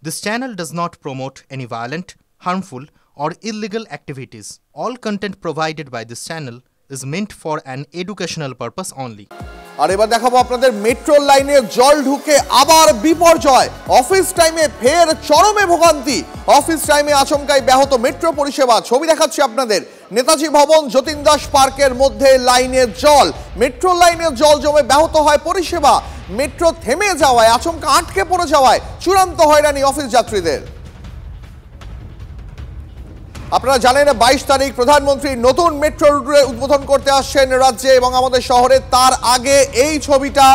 This channel does not promote any violent, harmful, or illegal activities. All content provided by this channel is meant for an educational purpose only. আর এবার দেখাবো আপনাদের metro লাইনে জল ঢুকে আবার বিপর্যয়। Office টাইমে ফের চরমে ভোগান্তি। অফিস টাইমে আচমকাই ব্যাহত মেট্রো পরিষেবা। ছবি দেখাচ্ছি আপনাদের। নেতাজি ভবন যতীন দাস পার্কের মধ্যে লাইনে জল। মেট্রো লাইনে জল জমে ব্যাহত হয় পরিষেবা। মেট্রো থেমে যাওয়ায়, আচমকা আটকে পড়ে যাওয়ায় চূড়ান্ত হয়রানি অফিস যাত্রীদের। আপনারা জানেন 22 তারিখ প্রধানমন্ত্রী নতুন মেট্রো রুটের উদ্বোধন করতে আসছেন রাজ্যে এবং আমাদের শহরে। তার আগে এই ছবিটা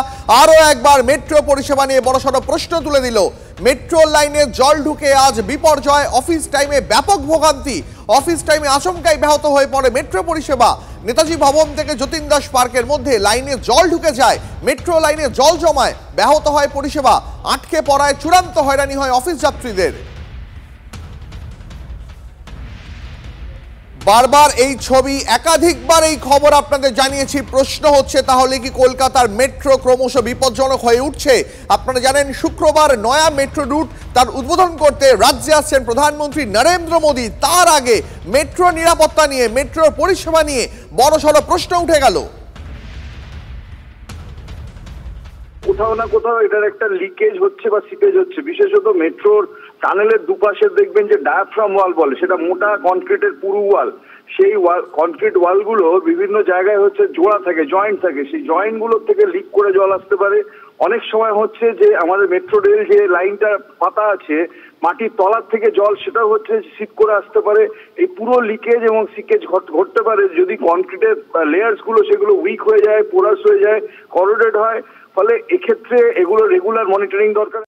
আরো একবার মেট্রো পরিষেবা নিয়ে বড়সড় প্রশ্ন তুলে দিল। মেট্রো লাইনে জল ঢুকে আজ বিপর্যয়। অফিস টাইমে ব্যাপক ভোগান্তি। অফিস টাইমে আচমকাই ব্যাহত হয়ে পড়ে মেট্রো পরিষেবা। নেতাজি ভবন থেকে যতীন দাস পার্কের মধ্যে লাইনে জল ঢুকে যায়। মেট্রো লাইনে জল জমায়, ব্যাহত হয় পরিষেবা। আটকে পড়ায় চূড়ান্ত হয়রানি হয় অফিস যাত্রীদের। বারবার এই ছবি, একাধিকবার এই খবর আপনাদের জানিয়েছি। প্রশ্ন হচ্ছে তাহলে কি কলকাতার মেট্রো ক্রমশ বিপজ্জনক হয়ে উঠছে? আপনারা জানেন শুক্রবার নয়া মেট্রো রুট তার উদ্বোধন করতে রাজ্যে আসছেন প্রধানমন্ত্রী নরেন্দ্র মোদী। তার আগে মেট্রো নিরাপত্তা নিয়ে, মেট্রোর পরিষেবা নিয়ে বড়সড় প্রশ্ন উঠে গেল। কোথাও না কোথাও এটার একটা লিকেজ হচ্ছে বা সিপেজ হচ্ছে। বিশেষত মেট্রোর টানেলের দুপাশে দেখবেন যে ডায়াফ্রাম ওয়াল বলে, সেটা মোটা কনক্রিটের পুরু ওয়াল। সেই কনক্রিট ওয়ালগুলো বিভিন্ন জায়গায় হচ্ছে জোড়া থাকে, জয়েন্ট থাকে। সেই জয়েন্ট গুলোর থেকে লিক করে জল আসতে পারে। অনেক সময় হচ্ছে যে আমাদের মেট্রো রেল যে লাইনটা পাতা আছে, মাটির তলার থেকে জল সেটা হচ্ছে সিপ করে আসতে পারে। এই পুরো লিকেজ এবং সিকেজ ঘটতে পারে যদি কনক্রিটের লেয়ার্স গুলো সেগুলো উইক হয়ে যায়, পোরাস হয়ে যায়, করোডেড হয়। ফলে এক্ষেত্রে এগুলো রেগুলার মনিটরিং দরকার।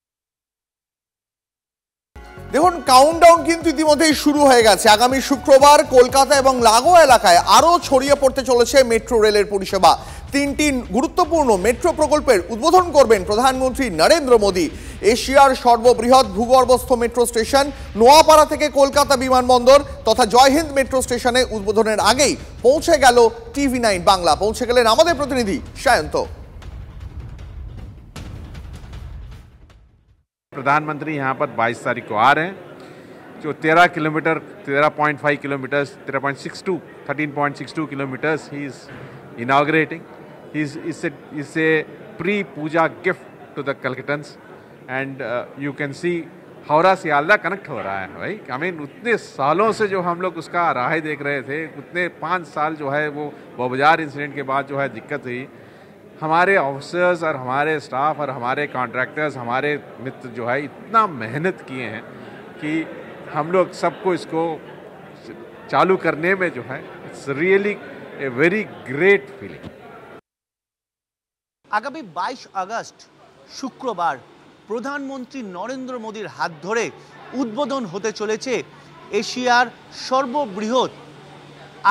দেখুন, কাউন্টডাউন কিন্তু ইতিমধ্যেই শুরু হয়ে গেছে। আগামী শুক্রবার কলকাতা এবং লাগোয়া এলাকায় আরও ছড়িয়ে পড়তে চলেছে মেট্রো রেলের পরিষেবা। তিনটি গুরুত্বপূর্ণ মেট্রো প্রকল্পের উদ্বোধন করবেন প্রধানমন্ত্রী নরেন্দ্র মোদী। এশিয়ার সর্ববৃহৎ ভূগর্ভস্থ মেট্রো স্টেশন নোয়াপাড়া থেকে কলকাতা বিমানবন্দর তথা জয়হিন্দ মেট্রো স্টেশনে উদ্বোধনের আগেই পৌঁছে গেল TV9 বাংলা। পৌঁছে গেলেন আমাদের প্রতিনিধি সায়ন্ত। प्रधानमंत्री यहाँ पर 22 तारीख को आ रहे हैं। जो 13 किलोमीटर, 13.5 किलोमीटर्स, 13.62 किलोमीटर्स ही is inaugurating. Is a pre puja gift to the Calcuttans and you can see Howrah Sealdah connect हो रहा है भाई। आई मीन उतने सालों से जो हम लोग उसका राह देख रहे थे, उतने 5 साल जो है वो बबजार इंसिडेंट के बाद जो है दिक्कत हुई। हमारे ऑफिसर्स और हमारे स्टाफ और हमारे कॉन्ट्रैक्टर्स, हमारे मित्र जो है इतना मेहनत किए हैं कि हम लोग सबको इसको चालू करने में जो है it's really a very great feeling. আগামী 22 আগস্ট শুক্রবার প্রধানমন্ত্রী নরেন্দ্র মোদীর হাত ধরে উদ্বোধন হতে চলেছে এশিয়ার সর্ববৃহৎ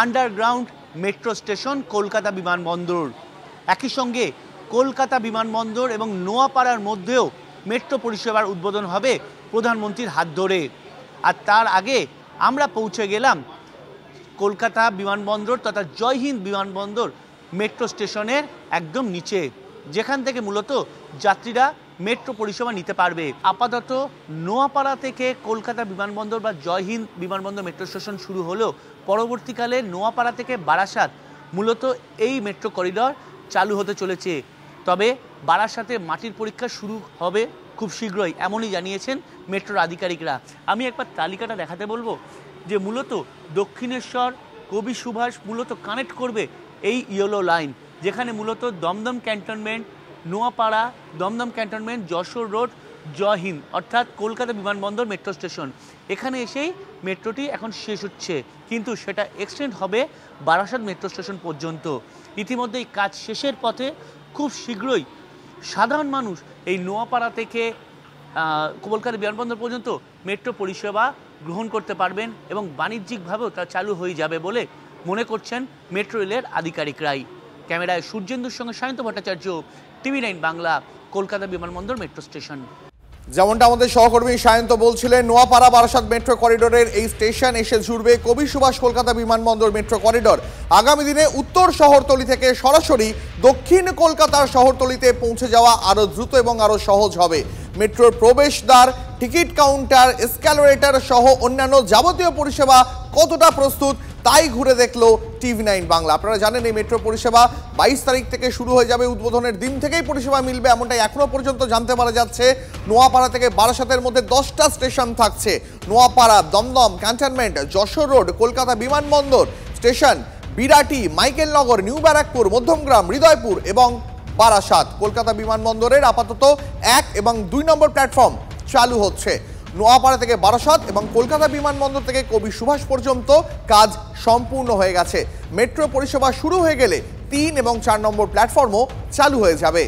আন্ডারগ্রাউন্ড মেট্রো স্টেশন কলকাতা বিমানবন্দর। একই সঙ্গে কলকাতা বিমানবন্দর এবং নোয়াপাড়ার মধ্যেও মেট্রো পরিষেবার উদ্বোধন হবে প্রধানমন্ত্রীর হাত ধরে। আর তার আগে আমরা পৌঁছে গেলাম কলকাতা বিমানবন্দর তথা জয়হিন্দ বিমানবন্দর মেট্রো স্টেশনের একদম নিচে, যেখান থেকে মূলত যাত্রীরা মেট্রো পরিষেবা নিতে পারবে। আপাতত নোয়াপাড়া থেকে কলকাতা বিমানবন্দর বা জয়হিন্দ বিমানবন্দর মেট্রো স্টেশন শুরু হলেও পরবর্তীকালে নোয়াপাড়া থেকে বারাসাত মূলত এই মেট্রো করিডর চালু হতে চলেছে। তবে বারাসাতে মাটির পরীক্ষা শুরু হবে খুব শীঘ্রই, এমনই জানিয়েছেন মেট্রোর আধিকারিকরা। আমি একবার তালিকাটা দেখাতে বলবো যে মূলত দক্ষিণেশ্বর কবি সুভাষ মূলত কানেক্ট করবে এই ইয়েলো লাইন, যেখানে মূলত Dum Dum cantonment, Noapara, Dum Dum cantonment, Jessore road, Jai Hind অর্থাৎ কলকাতা বিমানবন্দর মেট্রো স্টেশন, এখানে এসেই মেট্রোটি এখন শেষ হচ্ছে, কিন্তু সেটা এক্সটেন্ড হবে বারাসাত মেট্রো স্টেশন পর্যন্ত। ইতিমধ্যেই কাজ শেষের পথে। খুব শীঘ্রই সাধারণ মানুষ এই নোয়াপাড়া থেকে কলকাতা বিমানবন্দর পর্যন্ত মেট্রো পরিষেবা গ্রহণ করতে পারবেন এবং বাণিজ্যিকভাবেও তা চালু হয়ে যাবে বলে মনে করছেন মেট্রো রেলের আধিকারিকরাই। ক্যামেরায় সূর্যেন্দুর সঙ্গে সায়ন্ত ভট্টাচার্য, TV9 বাংলা, কলকাতা বিমানবন্দর মেট্রো স্টেশন। যেমনটা আমাদের সহকর্মী সায়ন্ত বলছিলেন, নোয়াপাড়া বারাসাত মেট্রো করিডোরের এই স্টেশন এসে জুড়বে কবি সুভাষ কলকাতা বিমানবন্দর মেট্রো করিডোর। আগামী দিনে উত্তর শহরতলি থেকে সরাসরি দক্ষিণ কলকাতার শহরতলিতে পৌঁছে যাওয়া আরও দ্রুত এবং আরও সহজ হবে। মেট্রোর প্রবেশদ্বার টিকিট কাউন্টার, এসক্যালেটর সহ অন্যান্য যাবতীয় পরিষেবা কতটা প্রস্তুত তাই ঘুরে দেখলো TV9 বাংলা। আপনারা জানেন এই মেট্রো পরিষেবা 22 তারিখ থেকে শুরু হয়ে যাবে, উদ্বোধনের দিন থেকেই পরিষেবা মিলবে এমনটাই এখনো পর্যন্ত জানতে পারা যাচ্ছে। নোয়াপাড়া থেকে বারাসাতের মধ্যে 10টা স্টেশন থাকছে। নোয়াপাড়া, দমদম ক্যান্টনমেন্ট, যশোর রোড, কলকাতা বিমানবন্দর স্টেশন, বিরাটি, মাইকেলনগর, নিউ ব্যারাকপুর, মধ্যমগ্রাম, হৃদয়পুর এবং বারাসাত। কলকাতা বিমানবন্দরের আপাতত 1 এবং 2 নম্বর প্ল্যাটফর্ম চালু হচ্ছে। নোয়াপাড়া থেকে বারাসাত এবং কলকাতা বিমানবন্দর থেকে কবি সুভাষ পর্যন্ত কাজ সম্পূর্ণ হয়ে গেছে। মেট্রো পরিষেবা শুরু হয়ে গেলে 3 এবং 4 নম্বর প্ল্যাটফর্মও চালু হয়ে যাবে।